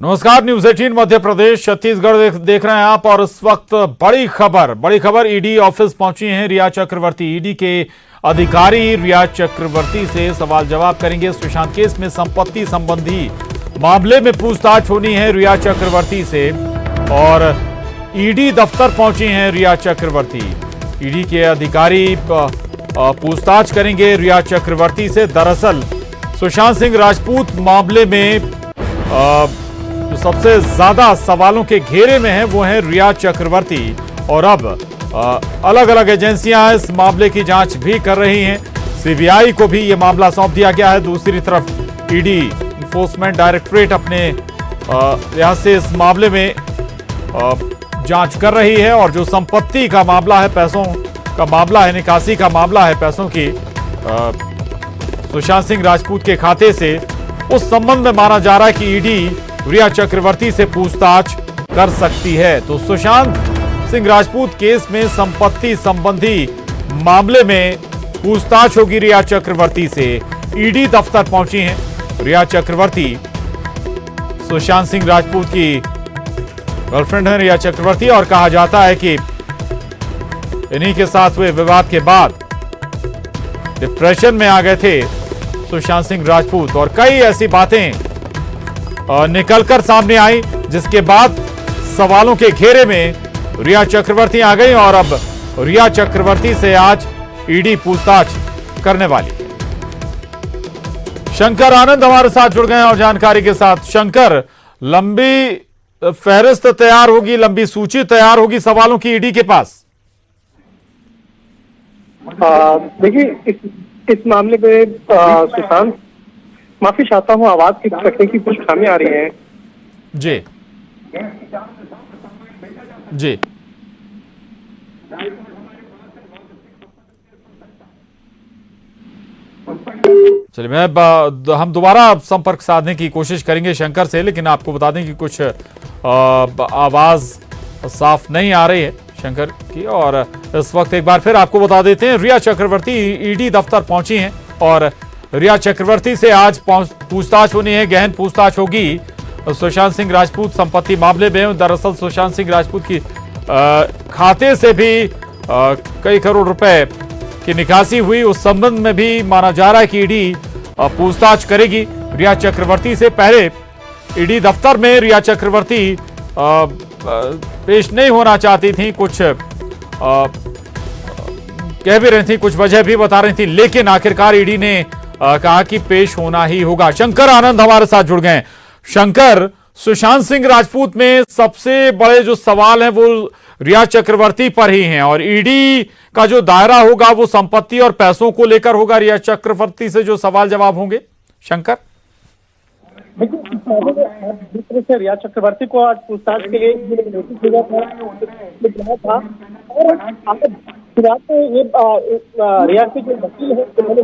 नमस्कार, न्यूज 18 मध्य प्रदेश छत्तीसगढ़ देख रहे हैं आप। और इस वक्त बड़ी खबर ईडी ऑफिस पहुंची हैं रिया चक्रवर्ती। ईडी के अधिकारी रिया चक्रवर्ती से सवाल जवाब करेंगे। सुशांत केस में संपत्ति संबंधी मामले में पूछताछ होनी है रिया चक्रवर्ती से। और ईडी दफ्तर पहुंची हैं रिया चक्रवर्ती। ईडी के अधिकारी पूछताछ करेंगे रिया चक्रवर्ती से। दरअसल सुशांत सिंह राजपूत मामले में जो सबसे ज्यादा सवालों के घेरे में है वो है रिया चक्रवर्ती। और अब अलग अलग एजेंसियां इस मामले की जांच भी कर रही हैं। सीबीआई को भी ये मामला सौंप दिया गया है। दूसरी तरफ ईडी एनफोर्समेंट डायरेक्टरेट अपने लिहाज से इस मामले में जांच कर रही है। और जो संपत्ति का मामला है, पैसों का मामला है, निकासी का मामला है पैसों की सुशांत सिंह राजपूत के खाते से, उस संबंध में माना जा रहा है कि ईडी रिया चक्रवर्ती से पूछताछ कर सकती है। तो सुशांत सिंह राजपूत केस में संपत्ति संबंधी मामले में पूछताछ होगी रिया चक्रवर्ती से। ईडी दफ्तर पहुंची हैं रिया चक्रवर्ती। सुशांत सिंह राजपूत की गर्लफ्रेंड है रिया चक्रवर्ती। और कहा जाता है कि इन्हीं के साथ हुए विवाद के बाद डिप्रेशन में आ गए थे सुशांत सिंह राजपूत। और कई ऐसी बातें निकलकर सामने आई जिसके बाद सवालों के घेरे में रिया चक्रवर्ती आ गई। और अब रिया चक्रवर्ती से आज ईडी पूछताछ करने वाली। शंकर आनंद हमारे साथ जुड़ गए हैं और जानकारी के साथ। शंकर, लंबी फहरिस्त तैयार होगी, लंबी सूची तैयार होगी सवालों की ईडी के पास। देखिए, इस मामले में सुशांत, माफी चाहता हूँ, आवाज की तकनीकी कुछ खामियां आ रही हैं। जी जी चलिए, हम दोबारा संपर्क साधने की कोशिश करेंगे शंकर से। लेकिन आपको बता दें कि कुछ आवाज साफ नहीं आ रही है शंकर की। और इस वक्त एक बार फिर आपको बता देते हैं, रिया चक्रवर्ती ईडी दफ्तर पहुंची हैं। और रिया चक्रवर्ती से आज पूछताछ होनी है, गहन पूछताछ होगी सुशांत सिंह राजपूत संपत्ति मामले में। दरअसल सुशांत सिंह राजपूत की खाते से भी कई करोड़ रुपए की निकासी हुई। उस संबंध में भी माना जा रहा है कि ईडी पूछताछ करेगी रिया चक्रवर्ती से। पहले ईडी दफ्तर में रिया चक्रवर्ती पेश नहीं होना चाहती थी, कुछ कह भी रही थी, कुछ वजह भी बता रही थी। लेकिन आखिरकार ईडी ने कहा कि पेश होना ही होगा। शंकर आनंद हमारे साथ जुड़ गए हैं। शंकर, सुशांत सिंह राजपूत में सबसे बड़े जो सवाल हैं वो रिया चक्रवर्ती पर ही हैं। और ईडी का जो दायरा होगा वो संपत्ति और पैसों को लेकर होगा। रिया चक्रवर्ती से जो सवाल जवाब होंगे शंकर। दूसरे से रिया चक्रवर्ती को आज पूछताछ के लिए नोटिस दिया था। और ये रिया के जो वकील है उन्होंने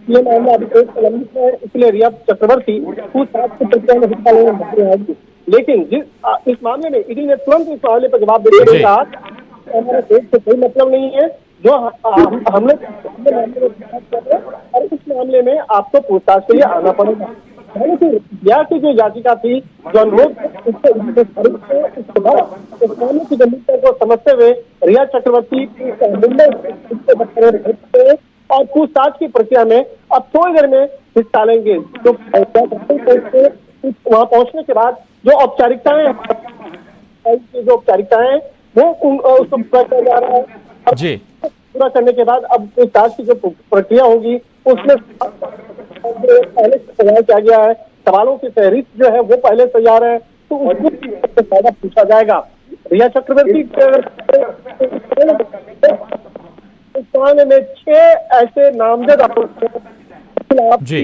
ये मामला अभी लंबित है, इसलिए रिया चक्रवर्ती पूछताछ की प्रक्रिया में हिस्सा लेने नहीं आएगी। लेकिन इस मामले में ईडी ने तुरंत इस मामले पर जवाब देते हुए कहा हमारे देश से कोई मतलब नहीं है, जो हम लोग मामले में पूछताछ कर रहे हैं और इस मामले में आपको पूछताछ के लिए आना पड़ेगा। रिया की जो याचिका थी, जो अनुरोध, उसके बाद इस मामले की गंभीरता को समझते हुए रिया चक्रवर्ती और पूछताछ की प्रक्रिया में अब थोड़ी देर में हिस्सा लेंगे। तो वहां पहुंचने के बाद जो औपचारिकताएं वो उसको पूरा किया जा रहा है जी। पूरा करने के बाद अब पूछताछ की जो प्रक्रिया होगी उसमें पहले से तैयार किया गया है, सवालों की फहरिस्त जो है वो पहले तैयार है, तो उसको फायदा पूछा जाएगा। रिया चक्रवर्ती में 6 ऐसे नामजद जी।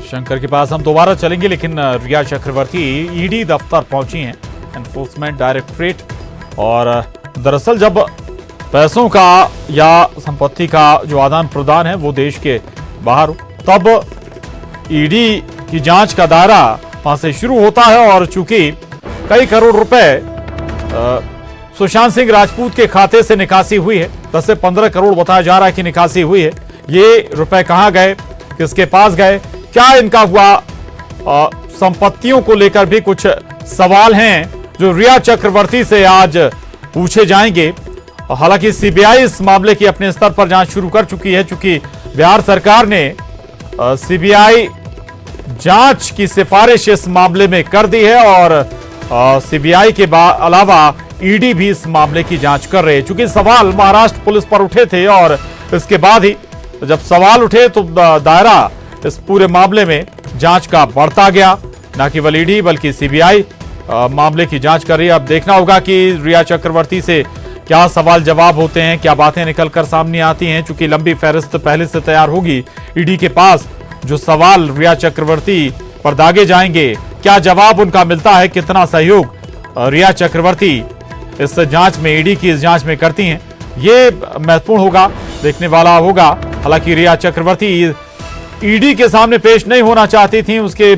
शंकर के पास हम दोबारा चलेंगे। लेकिन रिया चक्रवर्ती ईडी दफ्तर पहुंची हैं, एनफोर्समेंट डायरेक्टरेट। और दरअसल जब पैसों का या संपत्ति का जो आदान प्रदान है वो देश के बाहर हो, तब ईडी की जांच का दायरा वहां से शुरू होता है। और चूंकि कई करोड़ रुपए सुशांत सिंह राजपूत के खाते से निकासी हुई है। 10 से 15 करोड़ बताया जा रहा है कि निकासी हुई है। ये रुपए कहां गए, किसके पास गए, क्या इनका हुआ, संपत्तियों को लेकर भी कुछ सवाल हैं जो रिया चक्रवर्ती से आज पूछे जाएंगे। हालांकि सीबीआई इस मामले की अपने स्तर पर जांच शुरू कर चुकी है, चूंकि बिहार सरकार ने सीबीआई जांच की सिफारिश इस मामले में कर दी है और सीबीआई के अलावा ईडी भी इस मामले की जांच कर रही है। चूंकि सवाल महाराष्ट्र पुलिस पर उठे थे और इसके बाद ही जब सवाल उठे तो दायरा इस पूरे मामले में जांच का बढ़ता गया। न केवल ईडी बल्कि सीबीआई मामले की जांच कर रही है। अब देखना होगा कि रिया चक्रवर्ती से क्या सवाल जवाब होते हैं, क्या बातें निकलकर सामने आती हैं। चूंकि लंबी फहरिस्त पहले से तैयार होगी ईडी के पास, जो सवाल रिया चक्रवर्ती पर दागे जाएंगे, क्या जवाब उनका मिलता है, कितना सहयोग रिया चक्रवर्ती इस जांच में, ईडी की इस जांच में करती हैं, ये महत्वपूर्ण होगा, देखने वाला होगा। हालांकि रिया चक्रवर्ती ईडी के सामने पेश नहीं होना चाहती थी, उसके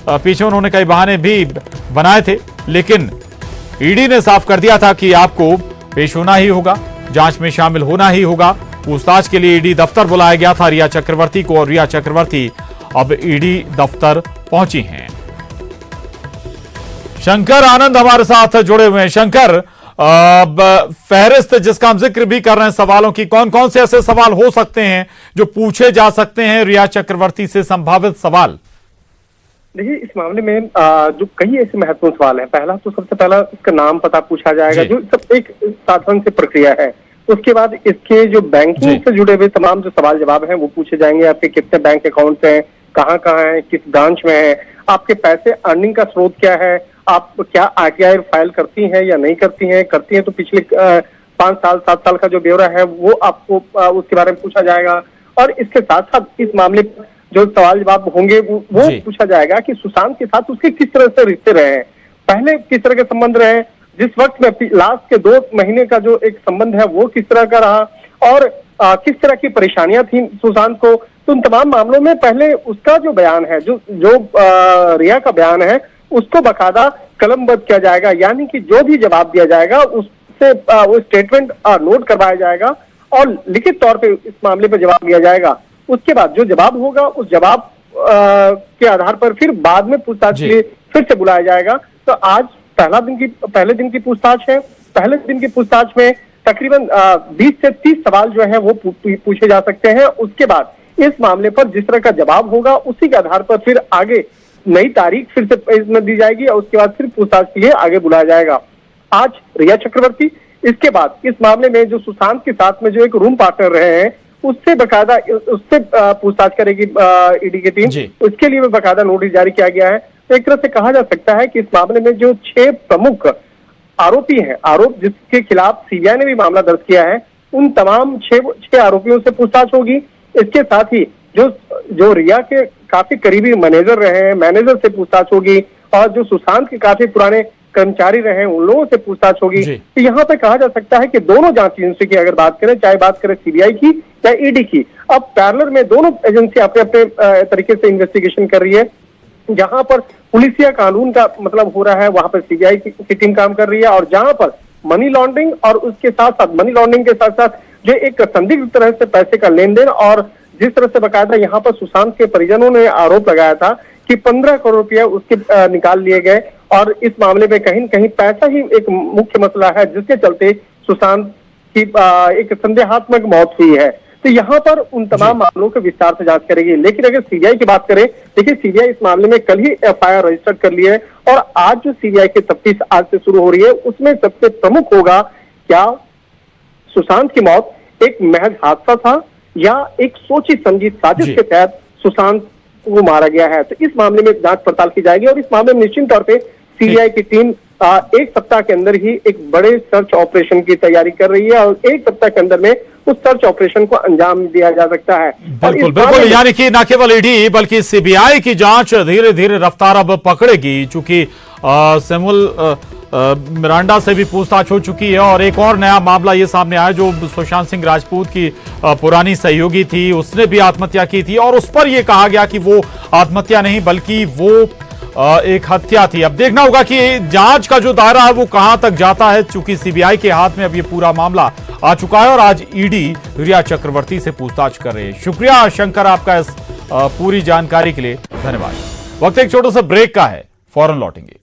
पीछे उन्होंने कई बहाने भी बनाए थे, लेकिन ईडी ने साफ कर दिया था कि आपको पेश होना ही होगा, जांच में शामिल होना ही होगा। पूछताछ के लिए ईडी दफ्तर बुलाया गया था रिया चक्रवर्ती को और रिया चक्रवर्ती अब ईडी दफ्तर पहुंची हैं। शंकर आनंद हमारे साथ जुड़े हुए हैं। शंकर, फहरिस्त जिसका हम जिक्र भी कर रहे हैं सवालों की, कौन कौन से ऐसे सवाल हो सकते हैं जो पूछे जा सकते हैं रिया चक्रवर्ती से, संभावित सवाल? देखिए, इस मामले में जो कई ऐसे महत्वपूर्ण सवाल हैं। पहला तो सबसे पहला इसका नाम पता पूछा जाएगा, जो सब एक साधारण सी प्रक्रिया है। उसके बाद इसके जो बैंकिंग से जुड़े हुए तमाम जो सवाल जवाब हैं वो पूछे जाएंगे। आपके कितने बैंक अकाउंट्स हैं, कहाँ कहाँ हैं, किस ब्रांच में है, आपके पैसे अर्निंग का स्रोत क्या है, आप क्या आरटीआई फाइल करती हैं या नहीं करती हैं तो पिछले 5 साल 7 साल का जो ब्यौरा है वो आपको उसके बारे में पूछा जाएगा। और इसके साथ साथ इस मामले पर जो सवाल जवाब होंगे वो पूछा जाएगा कि सुशांत के साथ उसके किस तरह से रिश्ते रहे हैं, पहले किस तरह के संबंध रहे, जिस वक्त में लास्ट के 2 महीने का जो एक संबंध है वो किस तरह का रहा, और किस तरह की परेशानियां थी सुशांत को। तो उन तमाम मामलों में पहले उसका जो बयान है, जो रिया का बयान है, उसको बाकायदा कलमबद्ध किया जाएगा। यानी कि जो भी जवाब दिया जाएगा उससे वो स्टेटमेंट नोट करवाया जाएगा और लिखित तौर पे इस मामले पर जवाब दिया जाएगा। उसके बाद जो जवाब होगा उस जवाब के आधार पर फिर बाद में पूछताछ के लिए फिर से बुलाया जाएगा। तो आज पहले दिन की पूछताछ है। पहले दिन की पूछताछ में तकरीबन 20 से 30 सवाल जो है वो पूछे जा सकते हैं। उसके बाद इस मामले पर जिस तरह का जवाब होगा उसी के आधार पर फिर आगे नई तारीख फिर से इसमें दी जाएगी और उसके बाद फिर पूछताछ के लिए आगे बुलाया जाएगा। आज रिया चक्रवर्ती, इसके बाद इस मामले में जो सुशांत के साथ में जो एक रूम पार्टनर रहे हैं उससे बकायदा उससे पूछताछ करेगी ईडी की टीम। उसके लिए बकायदा नोटिस जारी किया गया है। तो एक तरह से कहा जा सकता है कि इस मामले में जो 6 प्रमुख आरोपी हैं, आरोप जिसके खिलाफ सीबीआई ने भी मामला दर्ज किया है, उन तमाम 6 आरोपियों से पूछताछ होगी। इसके साथ ही जो रिया के काफी करीबी मैनेजर रहे हैं, मैनेजर से पूछताछ होगी और जो सुशांत के काफी पुराने कर्मचारी रहे हैं उन लोगों से पूछताछ होगी। तो यहाँ पे कहा जा सकता है कि दोनों जांच एजेंसी की अगर बात करें, चाहे बात करें सीबीआई की या ईडी की, अब पैरेलल में दोनों एजेंसी अपने अपने तरीके से इन्वेस्टिगेशन कर रही है। जहां पर पुलिसिया कानून का मतलब हो रहा है वहां पर सीबीआई की टीम काम कर रही है, और जहां पर मनी लॉन्ड्रिंग और उसके साथ साथ मनी लॉन्ड्रिंग के साथ साथ जो एक संदिग्ध तरह से पैसे का लेन देन, और जिस तरह से बकायदा यहाँ पर सुशांत के परिजनों ने आरोप लगाया था कि 15 करोड़ रुपया उसके निकाल लिए गए, और इस मामले में कहीं न कहीं पैसा ही एक मुख्य मसला है जिसके चलते सुशांत की एक संदेहात्मक मौत हुई है। तो यहाँ पर उन तमाम मामलों के विस्तार से जांच करेगी। लेकिन अगर सीबीआई की बात करें, देखिए सीबीआई इस मामले में कल ही एफआईआर रजिस्टर कर ली है और आज जो सीबीआई की तफ्तीश आज से शुरू हो रही है उसमें सबसे प्रमुख होगा क्या सुशांत की मौत एक महज हादसा था या एक सोची समझी साजिश के तहत सुशांत को मारा गया है। तो इस मामले में जांच पड़ताल की जाएगी और इस मामले में निश्चित तौर पे सीबीआई की टीम 1 सप्ताह के अंदर ही एक बड़े सर्च ऑपरेशन की तैयारी कर रही है और 1 सप्ताह के अंदर में उस सर्च ऑपरेशन को अंजाम दिया जा सकता है। बिल्कुल बिल्कुल, यानी कि न केवल ईडी बल्कि सीबीआई की जांच धीरे धीरे रफ्तार अब पकड़ेगी, चूंकि सैमुअल मिरांडा से भी पूछताछ हो चुकी है और एक और नया मामला ये सामने आया जो सुशांत सिंह राजपूत की पुरानी सहयोगी थी, उसने भी आत्महत्या की थी और उस पर यह कहा गया कि वो आत्महत्या नहीं बल्कि वो एक हत्या थी। अब देखना होगा कि जांच का जो दायरा है वो कहां तक जाता है, चूंकि सीबीआई के हाथ में अब ये पूरा मामला आ चुका है और आज ईडी रिया चक्रवर्ती से पूछताछ कर रही है। शुक्रिया शंकर आपका इस पूरी जानकारी के लिए, धन्यवाद। वक्त एक छोटे से ब्रेक का है, फौरन लौटेंगे।